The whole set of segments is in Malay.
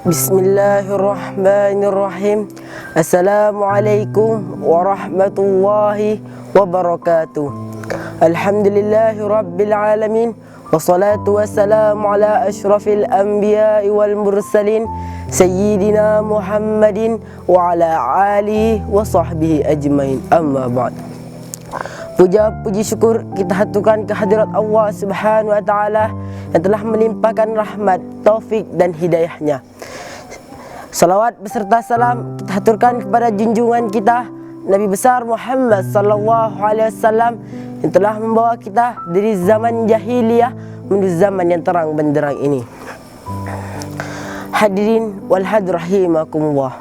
Bismillahirrahmanirrahim. Assalamualaikum warahmatullahi wabarakatuh. Alhamdulillahi rabbil alamin. Wassalatu wassalamu ala ashrafil anbiya'i wal mursalin Sayyidina Muhammadin wa ala alihi wa sahbihi ajmain. Amma ba'd. Puja puji syukur kita haturkan kehadirat Allah Subhanahu wa taala yang telah melimpahkan rahmat, taufik dan hidayahnya. Salawat beserta salam kita haturkan kepada junjungan kita Nabi besar Muhammad sallallahu alaihi wasallam yang telah membawa kita dari zaman jahiliyah menuju zaman yang terang benderang ini. Hadirin wal hadir rahimakumullah.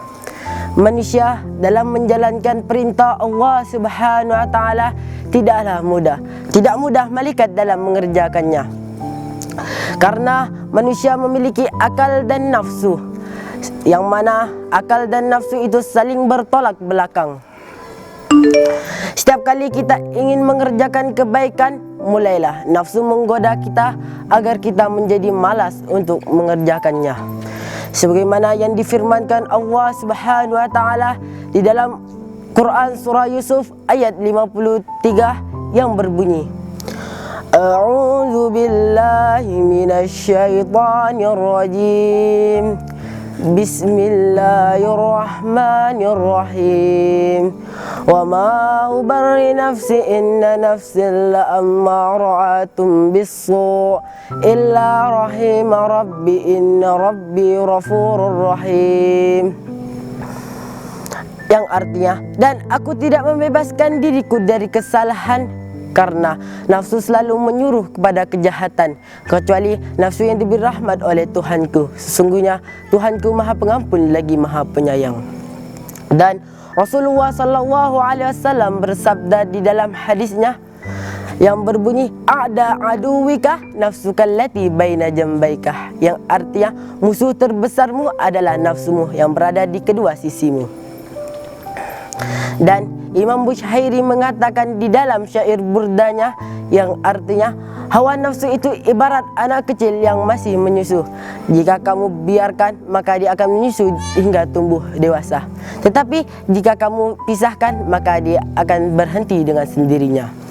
Manusia dalam menjalankan perintah Allah Subhanahu wa taala tidaklah mudah. Tidak mudah malaikat dalam mengerjakannya. Karena manusia memiliki akal dan nafsu, yang mana akal dan nafsu itu saling bertolak belakang. Setiap kali kita ingin mengerjakan kebaikan, mulailah nafsu menggoda kita agar kita menjadi malas untuk mengerjakannya. Sebagaimana yang difirmankan Allah Subhanahu wa taala di dalam Quran surah Yusuf ayat 53 yang berbunyi, A'udzu billahi minasy syaithanir rajim. Bismillahirrahmanirrahim. Wa ma ubarri nafsi inna nafsi la'ammaratun bis-su' illa rahima rabbi inna rabbi ghafurur rahim. Yang artinya, dan aku tidak membebaskan diriku dari kesalahan karena nafsu selalu menyuruh kepada kejahatan, kecuali nafsu yang diberi rahmat oleh Tuhanku. Sesungguhnya Tuhanku Maha Pengampun lagi Maha Penyayang. Dan Rasulullah sallallahu alaihi wasallam bersabda di dalam hadisnya yang berbunyi, A'da aduwika nafsuka allati baina jambaika, yang artinya musuh terbesarmu adalah nafsumu yang berada di kedua sisimu. Dan Imam Bushairi mengatakan di dalam syair burdanya yang artinya, hawa nafsu itu ibarat anak kecil yang masih menyusu. Jika kamu biarkan, maka dia akan menyusu hingga tumbuh dewasa. Tetapi jika kamu pisahkan, maka dia akan berhenti dengan sendirinya.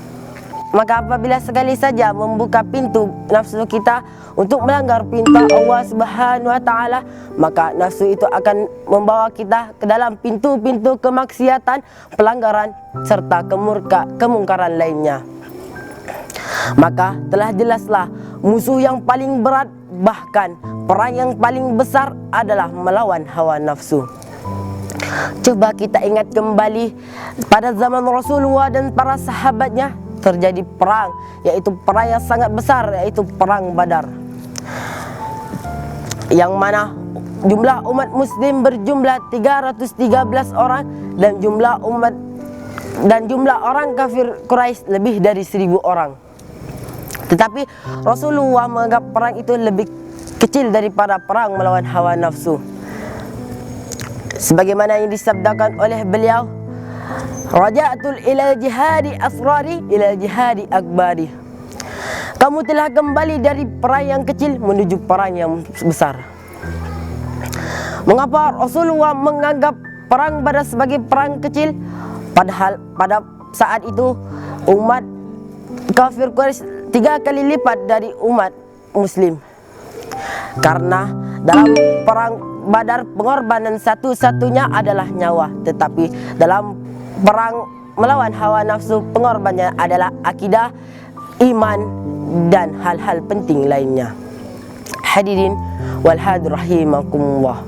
Maka apabila sekali saja membuka pintu nafsu kita untuk melanggar perintah Allah Subhanahu wa taala, maka nafsu itu akan membawa kita ke dalam pintu-pintu kemaksiatan, pelanggaran serta kemungkaran lainnya. Maka telah jelaslah musuh yang paling berat, bahkan perang yang paling besar adalah melawan hawa nafsu. Coba kita ingat kembali pada zaman Rasulullah dan para sahabatnya terjadi perang, yaitu perang yang sangat besar, yaitu perang Badar, yang mana jumlah umat muslim berjumlah 313 orang dan jumlah orang kafir Quraisy lebih dari 1000 orang. Tetapi Rasulullah menganggap perang itu lebih kecil daripada perang melawan hawa nafsu. Sebagaimana yang disabdakan oleh beliau, Raja'tul ila jihadi asrari ila jihadi akbari. Kamu telah kembali dari perang yang kecil menuju perang yang besar. Mengapa Rasulullah menganggap perang Badar sebagai perang kecil, padahal pada saat itu umat kafir Quraisy 3 kali lipat dari umat muslim? Karena dalam perang Badar pengorbanan satu-satunya adalah nyawa, tetapi dalam perang melawan hawa nafsu pengorbanannya adalah akidah, iman dan hal-hal penting lainnya. Hadirin wal hadir rahimakumullah.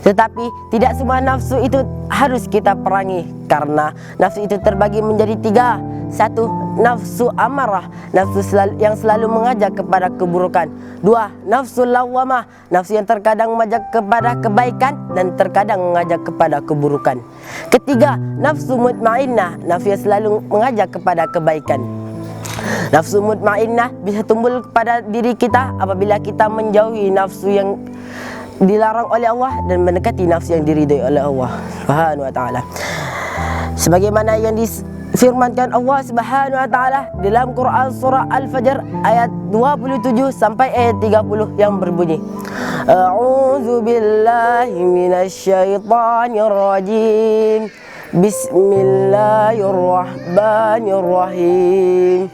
Tetapi tidak semua nafsu itu harus kita perangi, karena nafsu itu terbagi menjadi 3. 1. Nafsu amarah, nafsu yang selalu mengajak kepada keburukan. 2. Nafsu lawamah, nafsu yang terkadang mengajak kepada kebaikan dan terkadang mengajak kepada keburukan. 3. Nafsu mutmainnah, nafsu yang selalu mengajak kepada kebaikan. Nafsu mutmainnah bisa tumbuh kepada diri kita apabila kita menjauhi nafsu yang dilarang oleh Allah dan mendekati nafsu yang diridai oleh Allah Subhanahu wa taala. Sebagaimana yang firmankan Allah Subhanahu wa taala dalam Quran surah Al-Fajr ayat 27 sampai ayat 30 yang berbunyi, A'udzu billahi minasyaitonir rajim. Bismillahirrahmanirrahim.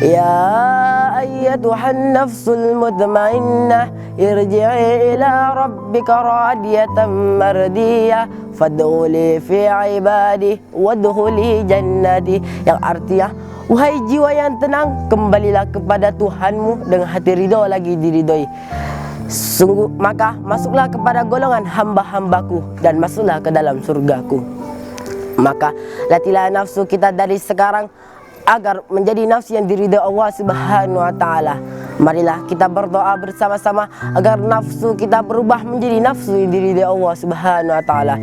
Ya ayyatuhan nafsul mutmainnah irji'i ila rabbika radiyatan mardiyah fadkhuli fi ibadi wadkhuli jannati, yang artinya, wahai jiwa yang tenang, kembalilah kepada Tuhanmu dengan hati ridha lagi diridhoi. Sungguh maka masuklah kepada golongan hamba-hambaku dan masuklah ke dalam surgaku. Maka latihlah nafsu kita dari sekarang agar menjadi nafsu yang diridhai Allah Subhanahu wa taala. Marilah kita berdoa bersama-sama agar nafsu kita berubah menjadi nafsu yang diridhai Allah Subhanahu wa taala.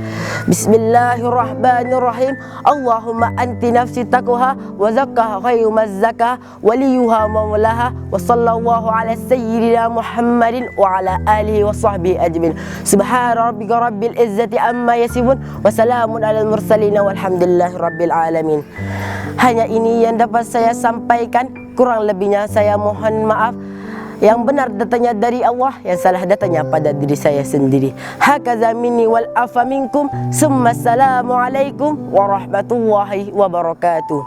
Bismillahirrahmanirrahim. Allahumma anti nafsi taqwaha wa zakkaha khairu mazzakah waliyuha maulaha wa sallallahu ala sayyidina Muhammadin wa ala alihi wa sahbihi ajmain. Subhana rabbika rabbil izzati amma yasifun wa salamun alal mursalin walhamdulillahi rabbil alamin. Hanya ini yang dapat saya sampaikan, kurang lebihnya saya mohon maaf. Yang benar datangnya dari Allah, yang salah datangnya pada diri saya sendiri. Hakaza minni wal afa minkum. Summa assalamu alaikum warahmatullahi wabarakatuh.